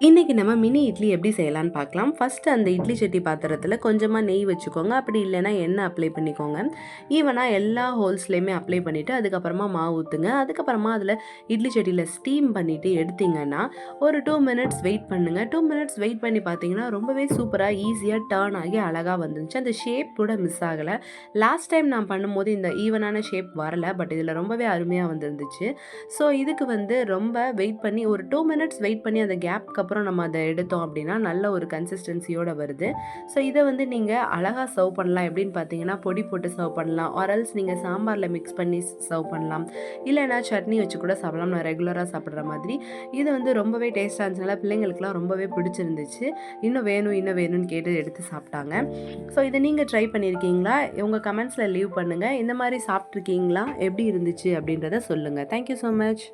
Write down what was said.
இன்றைக்கி நம்ம மினி இட்லி எப்படி செய்யலான்னு பார்க்கலாம். ஃபஸ்ட்டு அந்த இட்லி சட்டி பாத்திரத்தில் கொஞ்சமாக நெய் வச்சுக்கோங்க. அப்படி இல்லைன்னா எண்ணெய் அப்ளை பண்ணிக்கோங்க. ஈவனாக எல்லா ஹோல்ஸ்லேயுமே அப்ளை பண்ணிவிட்டு அதுக்கப்புறமா மாவு ஊற்றுங்க. அதுக்கப்புறமா அதில் இட்லி சட்டியில் ஸ்டீம் பண்ணிவிட்டு எடுத்திங்கன்னா ஒரு 2 மினிட்ஸ் வெயிட் பண்ணுங்கள். 2 மினிட்ஸ் வெயிட் பண்ணி பார்த்தீங்கன்னா ரொம்பவே சூப்பராக ஈஸியாக டர்ன் ஆகி அழகாக வந்துருந்துச்சு. அந்த ஷேப் கூட மிஸ் ஆகலை. லாஸ்ட் டைம் நான் பண்ணும்போது இந்த ஈவனான ஷேப் வரலை, பட் இதில் ரொம்பவே அருமையாக வந்துருந்துச்சு. ஸோ இதுக்கு ரொம்ப வெயிட் பண்ணி ஒரு 2 மினிட்ஸ் வெயிட் பண்ணி அந்த கேப்க்கு அப்புறம் நம்ம அதை எடுத்தோம் அப்படின்னா நல்ல ஒரு கன்சிஸ்டன்சியோட வருது. ஸோ இதை நீங்கள் அழகாக சர்வ் பண்ணலாம். எப்படின்னு பார்த்தீங்கன்னா பொடி போட்டு சர்வ் பண்ணலாம், ஆரல்ஸ் நீங்கள் சாம்பாரில் மிக்ஸ் பண்ணி சர்வ் பண்ணலாம், இல்லைனா சட்னி வச்சு கூட சாப்பிடலாம். நான் ரெகுலராக சாப்பிட்ற மாதிரி இது ரொம்பவே டேஸ்ட்டாக இருந்துச்சுனால பிள்ளைங்களுக்குலாம் ரொம்பவே பிடிச்சிருந்துச்சு. இன்னும் வேணும் இன்னும் வேணும்னு கேட்டு எடுத்து சாப்பிட்டாங்க. ஸோ இதை நீங்கள் ட்ரை பண்ணியிருக்கீங்களா? உங்கள் கமெண்ட்ஸில் லீவ் பண்ணுங்கள். இந்த மாதிரி சாப்பிட்ருக்கீங்களா? எப்படி இருந்துச்சு அப்படின்றத சொல்லுங்கள். Thank you so much.